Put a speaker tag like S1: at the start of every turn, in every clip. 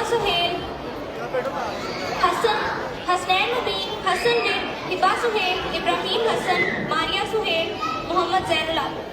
S1: सुहेल, हसनैन मुबीन, हसन दिन, हिबा सुहेल, इब्राहिम हसन, मारिया सुहेल, मोहम्मद जैनुल आबिद।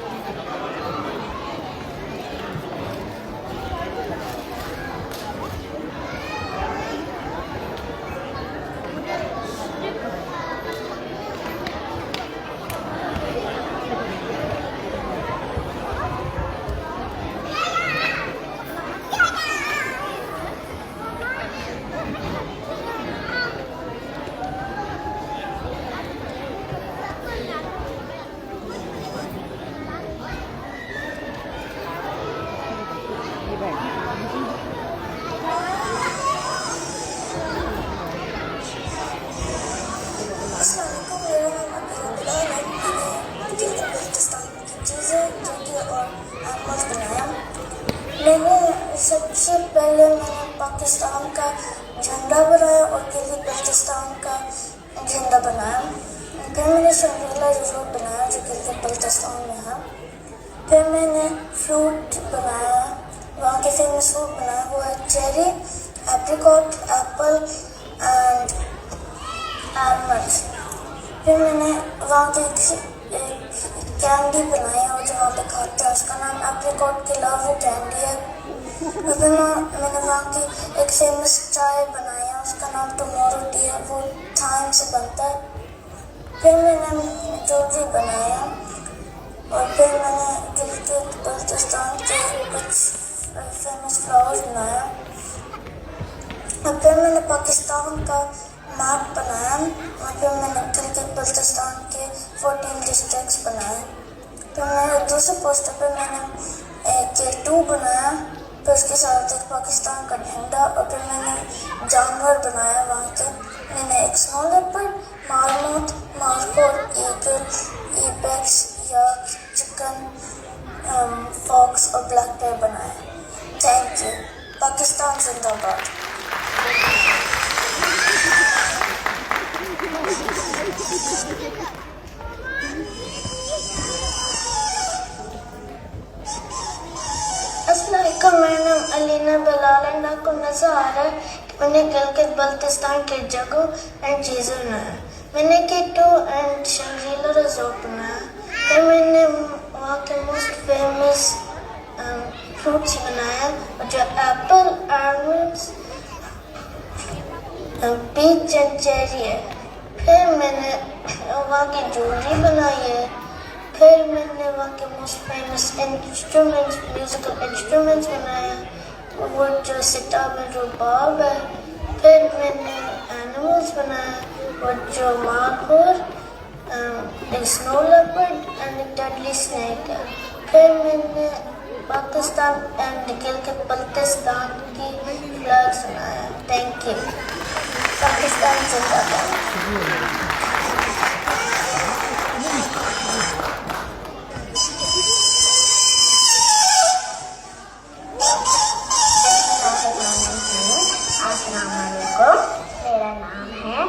S2: सबसे पहले मैंने पाकिस्तान का झंडा बनाया और गिलगित बल्तिस्तान का झंडा बनाया। फिर मैंने शर्मिला रिजोर्ट बनाया जो गिलगित बल्तिस्तान में है। फिर मैंने फ्रूट बनाया, वहाँ के फेमस फ्रूट बनाया, वो है cherry, apricot, Apple and almonds. फिर मैंने वहाँ की कैंडी बनाई और जो वहाँ पे खाते हैं उसका नाम एप्रिकॉट के अलावा वो कैंडी है। फिर मैंने वहाँ की एक फेमस चाय बनाया, उसका नाम टुमारो टी है, वो थाइम से बनता है। फिर मैंने ज्वेलरी बनाया और फिर मैंने गिलगित बल्तिस्तान के कुछ फेमस फ्लावर्स बनाया। और फिर मैंने पाकिस्तान का मैप बनाया और फिर मैंने गिलगित बल्तिस्तान के 14 डिस्ट्रिक्ट्स बनाए। फिर मैंने दूसरे पोस्टर पर मैंने एक टू बनाया, फिर उसके साथ एक पाकिस्तान का झंडा और फिर मैंने जानवर बनाया वहाँ के। मैंने एक snow leopard, marmot, markhor, eagle, ibex या चिकन, फॉक्स और ब्लैक बेयर बनाया। Thank you. पाकिस्तान जिंदाबाद। मेरा नाम अलीना बिलाल है। ना को मज़ा आ रहा है कि मैंने गिलगित बल्तिस्तान के जगह एंड चीज़ें बनाया। मैंने केटो एंड शर्मिला रिजोर्ट बनाया। फिर मैंने वहाँ के मोस्ट फेमस फ्रूट्स बनाया जो apple, almonds, peach and cherry है। फिर मैंने वहाँ की ज्वेलरी बनाई है। फिर मैंने वहाँ के most famous instruments, musical instruments बनाया, वो जो सितार में रुबाब है। फिर मैंने एनिमल्स बनाया, वो जो मार्कोर, एक स्नो लेपर्ड एंड एक डेडली स्नेक है। फिर मैंने पाकिस्तान एंड गिलगित बल्तिस्तान की फ्लैग्स बनाया। Thank you. पाकिस्तान जिंदाबाद।
S3: मेरा नाम है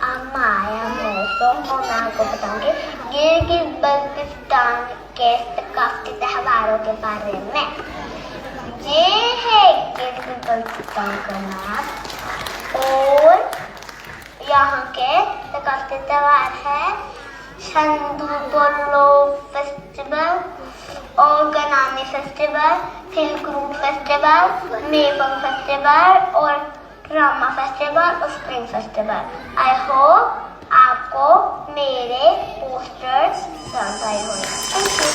S3: अमाया मौसम और मैं आपको बताऊंगी गिलगित बल्तिस्तान के सकाफती त्योहारों के बारे में। ये है गिलगित बल्तिस्तान का मैप और यहाँ के सकाफती त्योहार है शंदुबोलो फेस्टिवल, और गनानी फेस्टिवल, फिलक्रूट फेस्टिवल, मेबंग फेस्टिवल और ड्रामा फेस्टिवल और स्प्रिंग फेस्टिवल। आई होप आपको मेरे पोस्टर्स पसंद आए होंगे। Thank you.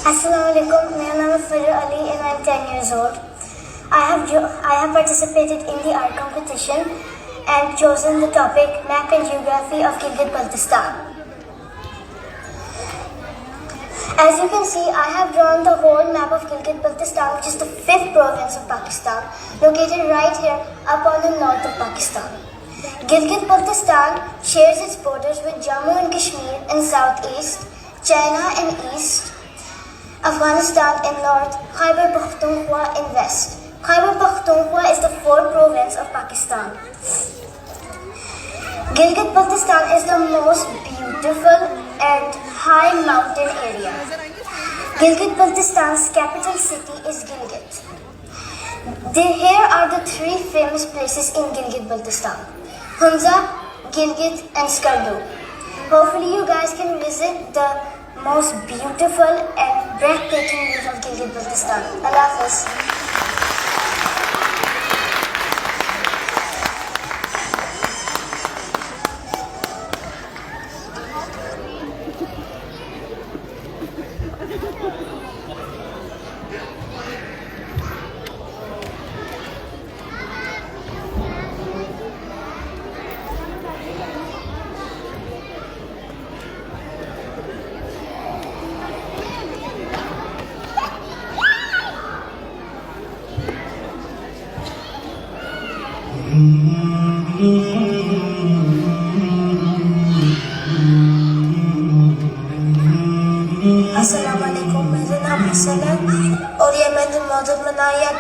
S2: Assalamualaikum. मेरा नाम है फजर Ali and I'm 10 years old. I have participated in the art competition and chosen the topic Map and Geography of Gilgit-Baltistan. As you can see, I have drawn the whole map of Gilgit-Baltistan, which is the 5th province of Pakistan, located right here up on the north of Pakistan. Gilgit-Baltistan shares its borders with Jammu and Kashmir in southeast, China in east, Afghanistan in north, Khyber Pakhtunkhwa in west,
S3: Khyber Pakhtunkhwa is the fourth province of Pakistan. Gilgit-Baltistan is the most beautiful and high mountain area. Gilgit-Baltistan's capital city is Gilgit. Here are the three famous places in Gilgit-Baltistan: Hunza, Gilgit and Skardu. Hopefully you guys can visit the most beautiful and breathtaking views of Gilgit-Baltistan. Allah Hafiz.
S2: अस्सलामुअलैकुम, मेरा नाम हसन है और ये मैंने मौजूद बनाया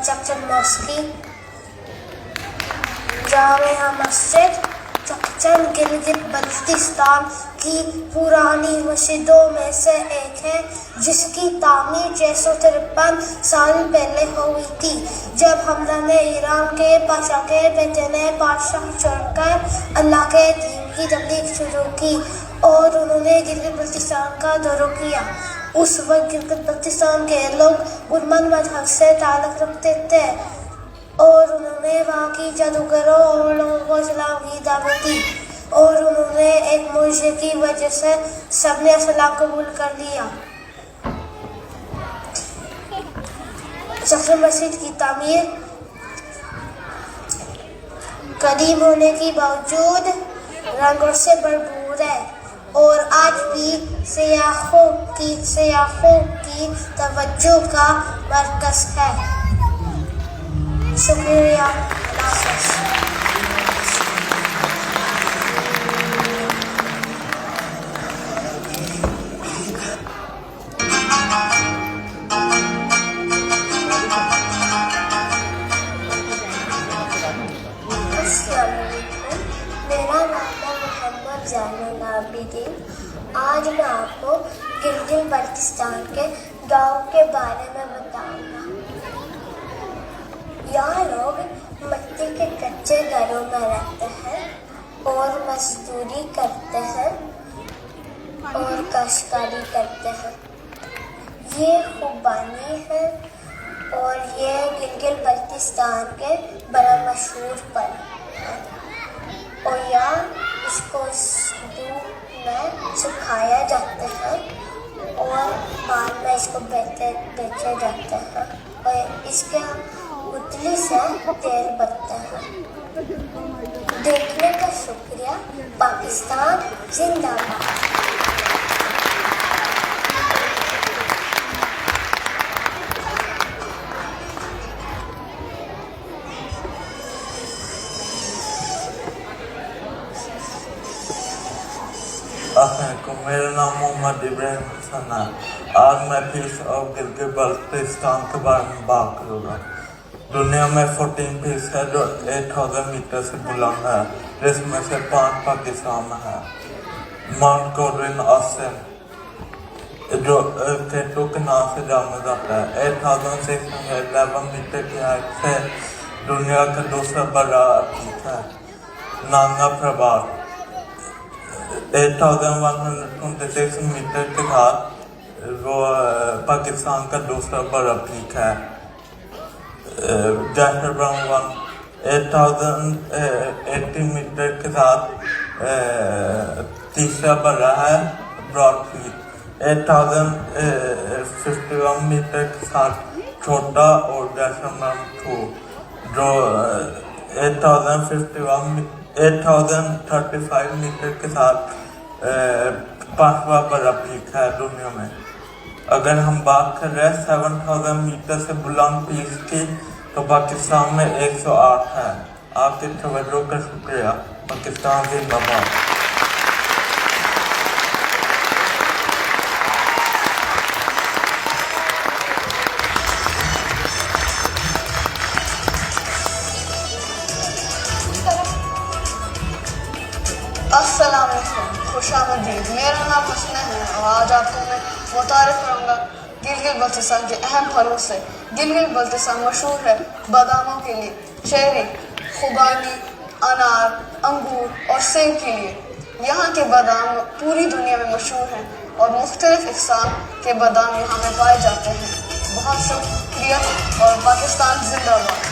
S2: चकचन मॉस्की जामिया मस्जिद चकचन गिलगित बल्तिस्तान की पुरानी मस्जिदों में से एक है, जिसकी तामीर 653 साल पहले हुई थी, जब हमला ने ईरान के बादशाह के बेटे ने बादशाह छोड़कर अल्लाह के दीन की तबलीग शुरू की और उन्होंने गिलगित बल्तिस्तान का दौरा किया। उस वक्त गिलगित बल्तिस्तान के लोग गुरमन मजहब से ताल्लुक़ रखते थे और उन्होंने वहाँ की जादूगरों और लोगों को इस्लाम की दावत दी और उन्होंने एक मुआज़े की वजह से सबने इस्लाम कबूल कर लिया। चकचन मस्जिद की तामीर कदीम होने के बावजूद रंगों से भरपूर है और आज भी सयाहों की तवज्जो का मरकज़ है। शुक्रिया।
S3: मेरा नाम है मोहम्मद ज़ैनुल आबिदीन। आज मैं आपको गिलगित बल्तिस्तान के गांव के बारे में बताऊंगा। यहाँ लोग मिट्टी के कच्चे घरों में रहते हैं और मजदूरी करते हैं और काश्तकारी करते हैं। ये खुबानी है और ये गिलगित बल्तिस्तान के बड़ा मशहूर फल है और यहाँ इसको धूप में सुखाया जाता है और बाद में इसको बेचे जाते हैं और इसके उतली से तेल बनता है। देखने का शुक्रिया। पाकिस्तान जिंदाबाद।
S4: मेरा नाम मोहम्मद इब्राहिम हसन है। आज मैं पीस ऑफ गिलगित बल्तिस्तान के बारे में बात करूँगा। दुनिया में 14 पीस है जो 8000 मीटर से बुलंद है, जिसमें से 5 पाकिस्तान में है। माउंट कोरिन आसिम जो केटो के नाम से जाना जाता है, 8611 मीटर की हाइट से दुनिया का दूसरा बड़ा पीक है। नांगा प्रभाव 8126 मीटर के साथ वो पाकिस्तान का दूसरा बड़ा पीक है। जैसर ब्राउन 8080 मीटर के साथ तीसरा बड़ा है। ब्रॉड पीक 8051 मीटर के साथ छोटा और जैसर ब्राउन 2 जो 8035 मीटर के साथ 5वां बड़ा पीक है दुनिया में। अगर हम बात कर रहे हैं 7000 मीटर से बुलंद पीक की, तो पाकिस्तान में 108 है। आपके तवज्जो का शुक्रिया। पाकिस्तान जिंदाबाद।
S5: खुशामदीद। मेरा नाम हसनैन है और आज आपको मैं मुतारिफ करूँगा गिलगित बल्तिस्तान के अहम फलों से। गिलगित बल्तिस्तान मशहूर है बादामों के लिए, चेरी, खुबानी, अनार, अंगूर और सेब के लिए। यहाँ के बादाम पूरी दुनिया में मशहूर हैं और मुख्तलिफ इक़साम के बादाम यहाँ में पाए जाते हैं। बहुत शुक्रिया और पाकिस्तान जिंदाबाद।